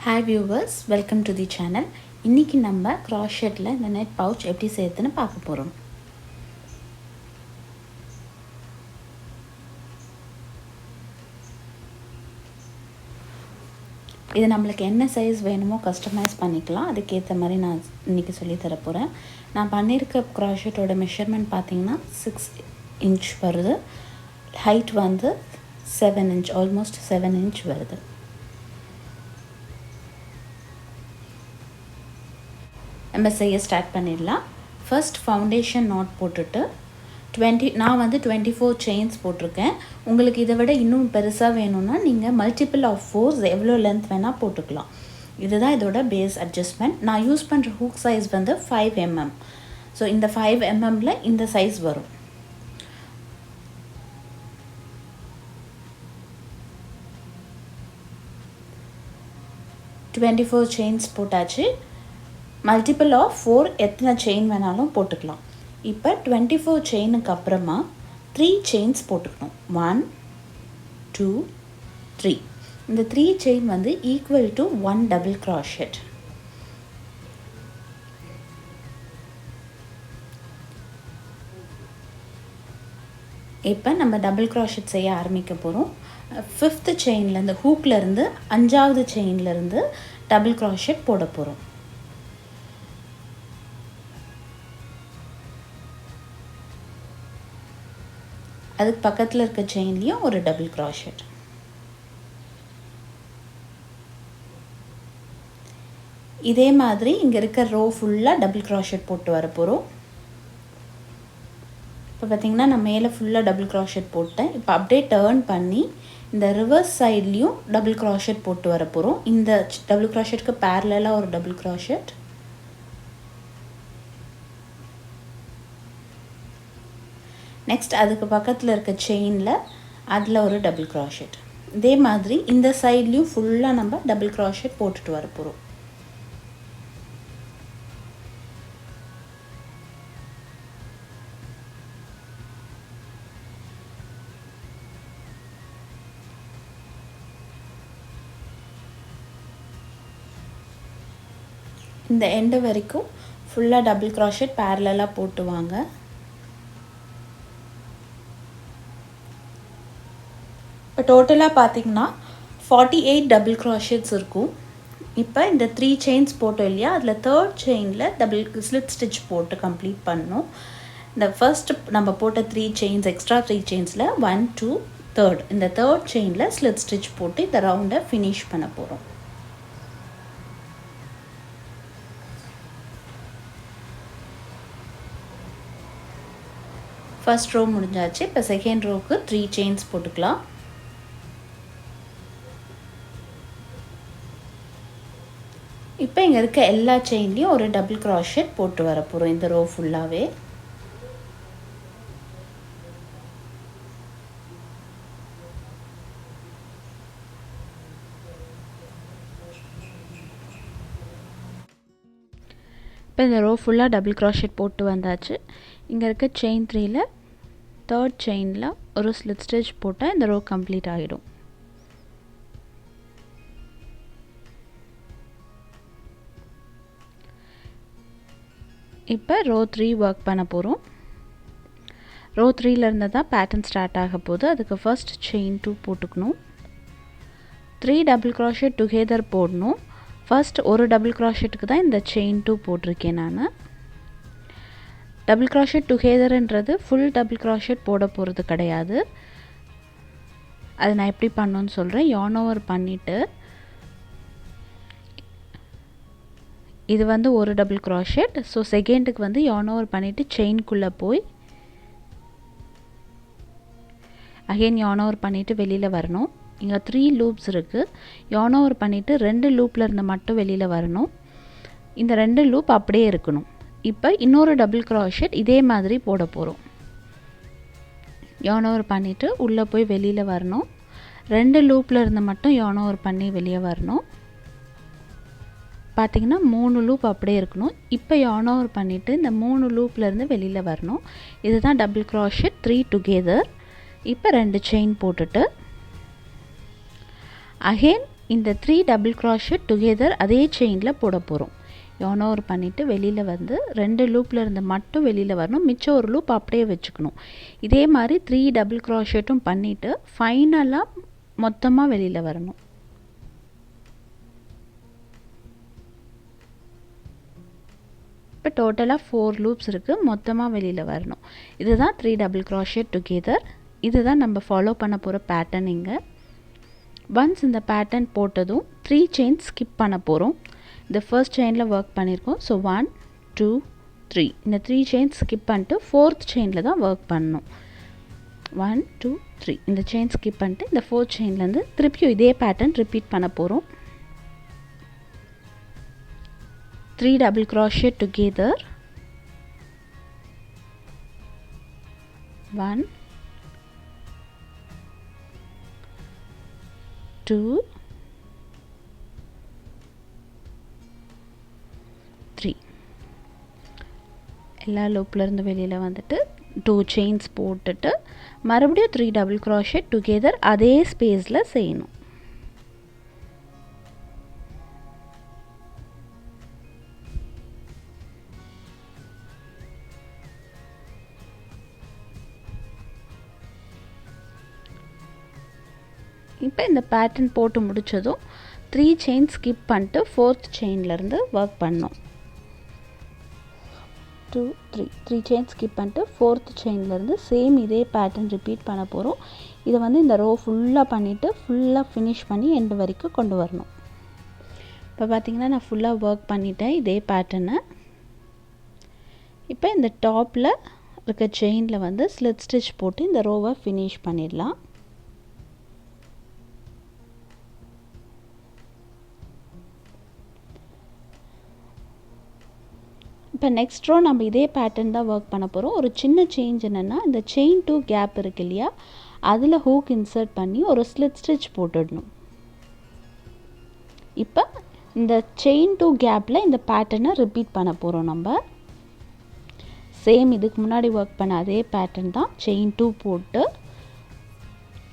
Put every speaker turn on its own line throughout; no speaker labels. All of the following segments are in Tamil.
Hi viewers, welcome to the channel. இன்னைக்கு நம்ம crochetல இந்த net pouch எப்படி செய்யறதுன்னு பார்க்க போறோம். இது நமக்கு என்ன சைஸ் வேணுமோ கஸ்டமைஸ் பண்ணிக்கலாம். அதுக்கு ஏத்த மாதிரி நான் இன்னைக்கு சொல்லி தர போறேன். நான் பண்ணிருக்க crochetோட மெஷர்மென்ட் பாத்தீங்கன்னா 6 inch வருது. ஹைட் வந்து 7 inch, almost 7 inch வருது. நம்ம செய்ய ஸ்டார்ட் பண்ணிடலாம். ஃபர்ஸ்ட் ஃபவுண்டேஷன் நாட் போட்டுட்டு நான் வந்து 24 செயின்ஸ் போட்டிருக்கேன். உங்களுக்கு இதை விட இன்னும் பெருசாக வேணும்னா நீங்கள் மல்டிபிள் ஆஃப் 4 எவ்வளோ லென்த் வேணால் போட்டுக்கலாம். இதுதான் இதோட பேஸ் அட்ஜஸ்ட்மெண்ட். நான் யூஸ் பண்ணுற ஹூக் சைஸ் வந்து 5 mm. ஸோ இந்த 5 mmல இந்த சைஸ் வரும். டுவெண்ட்டி செயின்ஸ் போட்டாச்சு. மல்டிபிள் ஆஃப் 4 எத்தனை செயின் வேணாலும் போட்டுக்கலாம். இப்போ 24 செயினுக்கு அப்புறமா 3 செயின்ஸ் போட்டுக்கணும். 1 2 3. இந்த 3 செயின் வந்து ஈக்குவல் டு 1 டபுள் crochet. இப்போ நம்ம டபுள் crochet செய்ய ஆரம்பிக்க போகிறோம். 5th செயின்லேருந்து ஹூக்லேருந்து 5வது செயின்லேருந்து டபுள் crochet போட போகிறோம். அதுக்கு பக்கத்தில் இருக்க செயின்லேயும் ஒரு டபுள் crochet. இதே மாதிரி இங்கே இருக்க ரோ ஃபுல்லாக டபுள் crochet போட்டு வர போகிறோம். இப்போ பார்த்தீங்கன்னா நான் மேலே ஃபுல்லாக டபுள் crochet போட்டேன். இப்போ அப்படியே டர்ன் பண்ணி இந்த ரிவர்ஸ் சைட்லேயும் டபுள் crochet போட்டு வர போகிறோம். இந்த டபுள் crochetக்கு பேரலாக ஒரு டபுள் crochet. நெக்ஸ்ட் அதுக்கு பக்கத்தில் இருக்க செயினில் அதில் ஒரு டபுள் crochet. இதே மாதிரி இந்த சைட்லேயும் ஃபுல்லாக நம்ம டபுள் crochet போட்டுட்டு வர போகிறோம். இந்த எண்டு வரைக்கும் ஃபுல்லாக டபுள் crochet பேரலாக போட்டு வாங்க. இப்போ டோட்டலாக பார்த்தீங்கன்னா 48 டபுள் crochetஸ் இருக்கும். இப்போ இந்த 3 செயின்ஸ் போட்டோம் இல்லையா, அதில் 3rd செயினில் டபுள் ஸ்லிட் ஸ்டிச் போட்டு கம்ப்ளீட் பண்ணணும். இந்த ஃபர்ஸ்ட் நம்ம போட்ட 3 செயின்ஸ் எக்ஸ்ட்ரா 3 செயின்ஸில் 1 2 3rd இந்த 3rd செயினில் ஸ்லிட் ஸ்டிச் போட்டு இந்த ரவுண்டை ஃபினிஷ் பண்ண போகிறோம். ஃபர்ஸ்ட் ரோ முடிஞ்சாச்சு. இப்போ செகண்ட் ரோவுக்கு 3 செயின்ஸ் போட்டுக்கலாம். இப்போ இங்கே இருக்க எல்லா செயின்லேயும் ஒரு டபுள் crochet போட்டு வர போகிறோம் இந்த ரோ ஃபுல்லாகவே. இப்போ இந்த ரோ ஃபுல்லாக டபுள் crochet போட்டு வந்தாச்சு. இங்கே இருக்க செயின் 3ல 3rd செயினில் ஒரு ஸ்லிட் ஸ்டிச் போட்டால் இந்த ரோ கம்ப்ளீட் ஆகிடும். இப்போ ரோ 3 ஒர்க் பண்ண போகிறோம். ரோ 3லேருந்து தான் பேட்டர்ன் ஸ்டார்ட் ஆக போகுது. அதுக்கு ஃபர்ஸ்ட் செயின் 2 போட்டுக்கணும். 3 டபுள் crochet டுகெதர் போடணும். ஃபர்ஸ்ட் ஒரு டபுள் crochetக்கு தான் இந்த செயின் 2 போட்டிருக்கேன் நான். டபுள் crochet டுகெதர்ன்றது ஃபுல் டபுள் crochet போட போகிறது கிடையாது. அது நான் எப்படி பண்ணணும்னு சொல்கிறேன். yarn over பண்ணிவிட்டு இது வந்து ஒரு டபுள் crochet. ஸோ செகண்டுக்கு வந்து yarn over பண்ணிவிட்டு செயின்குள்ளே போய் அகெயின் yarn over பண்ணிவிட்டு வெளியில் வரணும். இங்கே 3 லூப்ஸ் இருக்குது. yarn over பண்ணிவிட்டு 2 லூப்பில் இருந்து மட்டும் வெளியில் வரணும். இந்த 2 லூப் அப்படியே இருக்கணும். இப்போ இன்னொரு டபுள் crochet இதே மாதிரி போட போகிறோம். yarn over பண்ணிவிட்டு உள்ளே போய் வெளியில் வரணும். 2 லூப்பில் இருந்து மட்டும் yarn over பண்ணி வெளியே வரணும். பார்த்தீங்கன்னா 3 லூப் அப்படியே இருக்கணும். இப்போ yarn over பண்ணிவிட்டு இந்த 3 லூப்லேருந்து வெளியில் வரணும். இதுதான் டபுள் crochet 3 டுகெதர். இப்போ 2 செயின் போட்டுட்டு அகெயின் இந்த 3 டபுள் crochet டுகெதர் அதே செயினில் போட போகிறோம். yarn over பண்ணிவிட்டு வெளியில் வந்து 2 லூப்பில் இருந்து மட்டும் வெளியில் வரணும், மிச்சம் ஒரு லூப் அப்படியே வச்சுக்கணும். இதே மாதிரி 3 டபுள் crochetடும் பண்ணிவிட்டு ஃபைனலாக மொத்தமாக வெளியில் வரணும். இப்போ டோட்டலாக 4 லூப்ஸ் இருக்குது, மொத்தமாக வெளியில் வரணும். இதுதான் 3 டபுள் crochet டுகெதர். இதுதான் நம்ம ஃபாலோ பண்ண போகிற பேட்டர்ன். இங்கே ஒன்ஸ் இந்த பேட்டர்ன் போட்டதும் 3 செயின்ஸ் ஸ்கிப் பண்ண போகிறோம். இந்த ஃபர்ஸ்ட் செயினில் ஒர்க் பண்ணியிருக்கோம். ஸோ 1 2 3 இந்த 3 செயின்ஸ் ஸ்கிப் பண்ணிட்டு 4th செயினில் தான் ஒர்க் பண்ணணும். 1 2 3 இந்த செயின் ஸ்கிப் பண்ணிட்டு இந்த 4th செயின்லேருந்து திருப்பியும் இதே பேட்டர்ன் ரிப்பீட் பண்ண போகிறோம். 3 double crochet together, 1 2 3 எல்லா லூப்ல இருந்து வெளியில வந்துட்டு 2 chains போட்டுட்டு மறுபடியும் 3 double crochet together அதே ஸ்பேஸ்ல செய்யணும். இப்போ இந்த பேட்டர்ன் போட்டு முடிச்சதும் 3 செயின் ஸ்கிப் பண்ணிட்டு 4th செயின்லேருந்து ஒர்க் பண்ணோம். 2 3 செயின் ஸ்கிப் பண்ணிட்டு 4th செயின்லேருந்து சேம் இதே பேட்டர்ன் ரிப்பீட் பண்ண போகிறோம். இதை வந்து இந்த ரோ ஃபுல்லாக பண்ணிவிட்டு ஃபுல்லாக ஃபினிஷ் பண்ணி எண்டு வரைக்கும் கொண்டு வரணும். இப்போ பார்த்திங்கன்னா நான் ஃபுல்லாக ஒர்க் பண்ணிட்டேன் இதே பேட்டர்னை. இப்போ இந்த டாப்பில் இருக்க செயினில் வந்து ஸ்லிட் ஸ்டிச் போட்டு இந்த ரோவை ஃபினிஷ் பண்ணிடலாம். இப்போ நெக்ஸ்ட் ரோ நம்ம இதே பேட்டர்ன் தான் ஒர்க் பண்ண போகிறோம். ஒரு சின்ன சேஞ்ச் என்னென்னா, இந்த செயின் 2 கேப் இருக்கு இல்லையா, அதில் ஹூக் இன்சர்ட் பண்ணி ஒரு ஸ்லிட் ஸ்டிச் போட்டுடணும். இப்போ இந்த செயின் 2 கேப்பில் இந்த பேட்டர்னை ரிப்பீட் பண்ண போகிறோம். நம்ம சேம் இதுக்கு முன்னாடி ஒர்க் பண்ண அதே பேட்டர்ன் தான். செயின் 2 போட்டு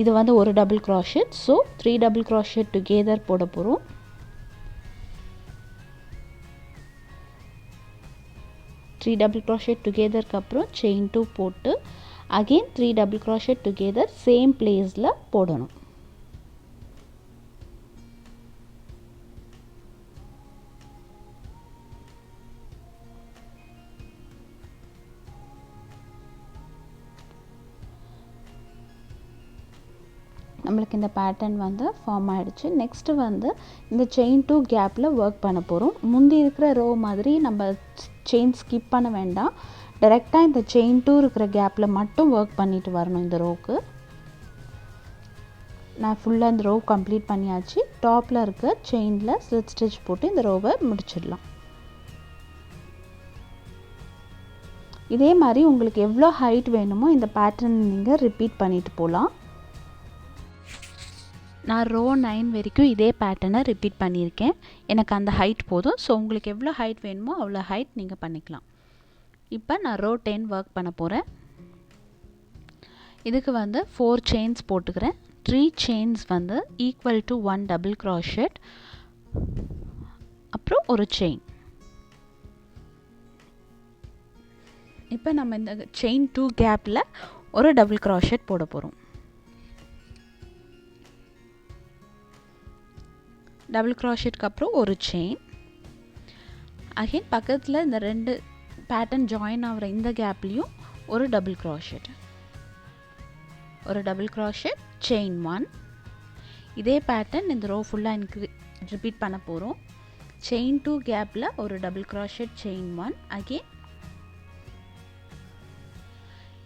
இது வந்து ஒரு double crochet, so 3 double crochet together போட போகிறோம். 3 double crochet together அப்புறம் chain 2 போட்டு again 3 double crochet together same placeல போடணும். நம்மளுக்கு இந்த பேட்டர்ன் வந்து ஃபார்ம் ஆயிடுச்சு. நெக்ஸ்ட் வந்து இந்த செயின் 2 கேப்ல ஒர்க் பண்ண போறோம். முந்தி இருக்கிற ரோ மாதிரி நம்ம செயின் ஸ்கிப் பண்ண வேண்டாம். டைரக்டா இந்த செயின் 2 இருக்கிற கேப்ல மட்டும் ஒர்க் பண்ணிட்டு வரணும். இந்த ரோக்கு நான் ஃபுல்லா இந்த ரோ கம்ப்ளீட் பண்ணியாச்சு. டாப்ல இருக்க செயின்ல ஸ்லிட் ஸ்டிச் போட்டு இந்த ரோவை முடிச்சிடலாம். இதே மாதிரி உங்களுக்கு எவ்வளோ ஹைட் வேணுமோ இந்த பேட்டர்ன் நீங்கள் ரிப்பீட் பண்ணிட்டு போகலாம். நான் ரோ 9 வரைக்கும் இதே பேட்டர்னை ரிப்பீட் பண்ணியிருக்கேன். எனக்கு அந்த ஹைட் போதும். ஸோ உங்களுக்கு எவ்வளோ ஹைட் வேணுமோ அவ்வளோ ஹைட் நீங்கள் பண்ணிக்கலாம். இப்போ நான் ரோ 10 ஒர்க் பண்ண போகிறேன். இதுக்கு வந்து 4 செயின்ஸ் போட்டுக்கிறேன். 3 செயின்ஸ் வந்து ஈக்குவல் டு 1 டபுள் crochet, அப்புறம் ஒரு செயின். இப்போ நம்ம இந்த செயின் 2 கேப்பில் ஒரு டபுள் crochet போட போகிறோம். டபுள் crochetக்கு அப்புறம் ஒரு செயின். அகைன் பக்கத்தில் இந்த 2 பேட்டர்ன் ஜாயின் ஆகிற இந்த கேப்லேயும் ஒரு டபுள் crochet, ஒரு டபுள் crochet செயின் 1. இதே பேட்டர்ன் இந்த ரோ ஃபுல்லாக ரிப்பீட் பண்ண போகிறோம். செயின் 2 கேப்பில் ஒரு டபுள் crochet செயின் 1. அகைன்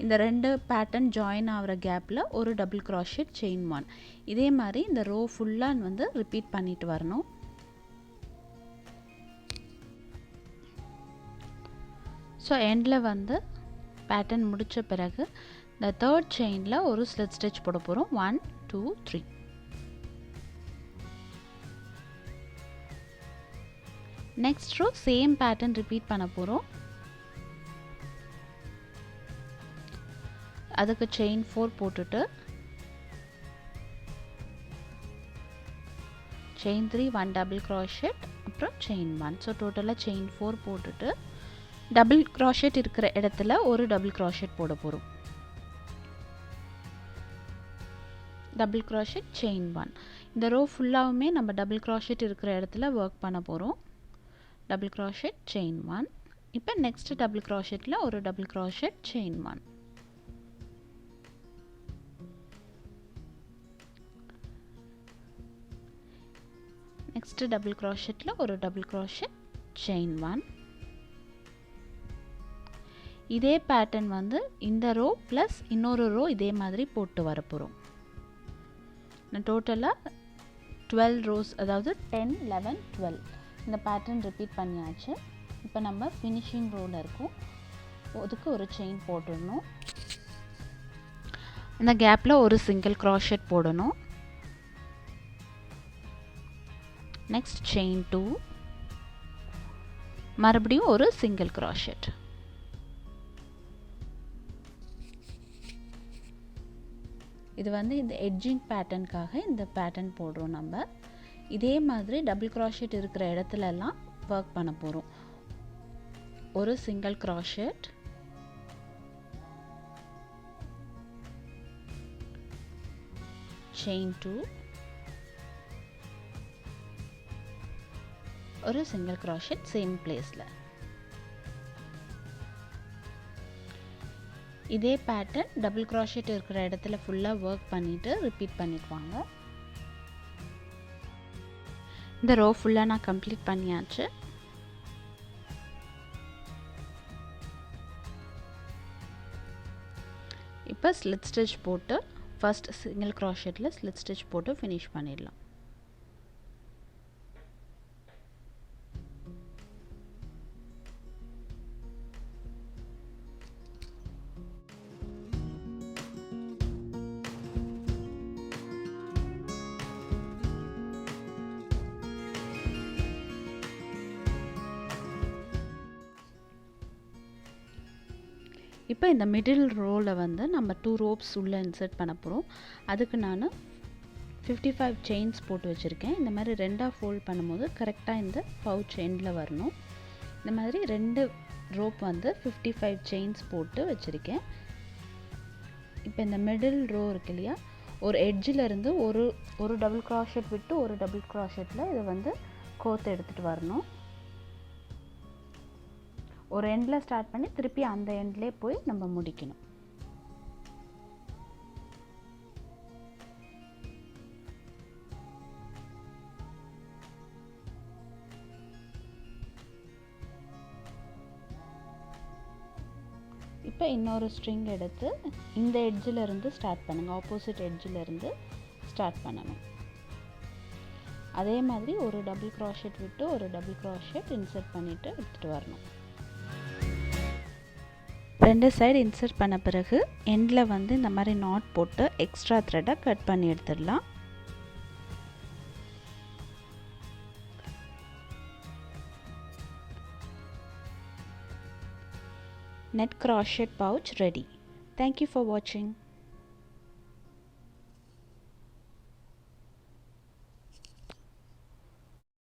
இந்த 2 பேட்டர்ன் ஜாயின் ஆகிற கேப்பில் ஒரு டபுள் crochet செயின் 1. இதே மாதிரி இந்த ரோ ஃபுல்லாக வந்து ரிப்பீட் பண்ணிட்டு வரணும். ஸோ எண்டில் வந்து பேட்டர்ன் முடித்த பிறகு இந்த 3rd செயினில் ஒரு ஸ்லிட் ஸ்டிச் போட போகிறோம். 1 2 3. Next row same pattern repeat பண்ண போகிறோம். அதுக்கு செயின் 4 போட்டுட்டு செயின் 3 1 டபுள் crochet அப்புறம் செயின் 1. ஸோ டோட்டலாக செயின் 4 போட்டுட்டு டபுள் crochet இருக்கிற இடத்துல ஒரு டபுள் crochet போட போகிறோம். Double crochet chain 1. இந்த ரோ ஃபுல்லாகவுமே நம்ம டபுள் crochet இருக்கிற இடத்துல ஒர்க் பண்ண போகிறோம். Double crochet chain 1. இப்போ நெக்ஸ்ட் டபுள் crochetல ஒரு double crochet chain 1. Next double crochetல ஒரு டபுள் crochet செயின் 1. இதே பேட்டர்ன் வந்து இந்த ரோ ப்ளஸ் இன்னொரு ரோ இதே மாதிரி போட்டு வர போகிறோம். நான் டோட்டலாக 12 ரோஸ், அதாவது 10 11 12 இந்த பேட்டர்ன் ரிப்பீட் பண்ணியாச்சு. இப்போ நம்ம ஃபினிஷிங் ரோவில் இருக்கோம். அதுக்கு ஒரு செயின் போட்டுடணும். இந்த கேப்பில் ஒரு சிங்கிள் crochet போடணும். நெக்ஸ்ட் செயின் 2, மறுபடியும் ஒரு சிங்கிள் crochet. இது வந்து இந்த எட்ஜிங் பேட்டர்னுக்காக இந்த பேட்டர்ன் போடுறோம் நம்ம. இதே மாதிரி டபுள் crochet இருக்கிற இடத்துலலாம் ஒர்க் பண்ண போகிறோம். ஒரு சிங்கிள் crochet, செயின் 2, ஒரு சிங்கிள் crochet சேம் பிளேஸில். இதே பேட்டர்ன் டபுள் crochet இருக்கிற இடத்துல ஃபுல்லாக ஒர்க் பண்ணிவிட்டு ரிப்பீட் பண்ணிக்குவாங்க. இந்த ரோ ஃபுல்லாக நான் கம்ப்ளீட் பண்ணியாச்சு. இப்போ ஸ்லிட் ஸ்டிச் போட்டு ஃபர்ஸ்ட் சிங்கிள் crochetல ஸ்லிட் ஸ்டிச் போட்டு ஃபினிஷ் பண்ணிடலாம். இப்போ இந்த மிடில் ரோவில் வந்து நம்ம 2 ரோப்ஸ் உள்ளே இன்சர்ட் பண்ண போகிறோம். அதுக்கு நான் 55 செயின்ஸ் போட்டு வச்சுருக்கேன். இந்த மாதிரி ரெண்டாக ஃபோல்ட் பண்ணும்போது கரெக்டாக இந்த பவுச் எண்டில் வரணும். இந்த மாதிரி 2 ரோப் வந்து 55 செயின்ஸ் போட்டு வச்சுருக்கேன். இப்போ இந்த மிடில் ரோ இருக்கு இல்லையா, ஒரு எட்ஜில் இருந்து ஒரு டபுள் crochet விட்டு ஒரு டபுள் crochetல இதை வந்து கோர்த்து எடுத்துகிட்டு வரணும். ஒரு எண்டில் ஸ்டார்ட் பண்ணி திருப்பி அந்த எண்ட்லேயே போய் நம்ம முடிக்கணும். இப்போ இன்னொரு ஸ்ட்ரிங் எடுத்து இந்த எட்ஜில் இருந்து ஸ்டார்ட் பண்ணுங்கள். ஆப்போசிட் எட்ஜில் இருந்து ஸ்டார்ட் பண்ணணும். அதே மாதிரி ஒரு டபுள் crochet விட்டு ஒரு டபுள் crochet இன்சர்ட் பண்ணிவிட்டு எடுத்துகிட்டு வரணும். 2 சைடு இன்சர்ட் பண்ண பிறகு எண்டில் வந்து இந்த மாதிரி நாட் போட்டு எக்ஸ்ட்ரா த்ரெட்டை கட் பண்ணி எடுத்துடலாம். Net crochet pouch ready. Thank you for watching.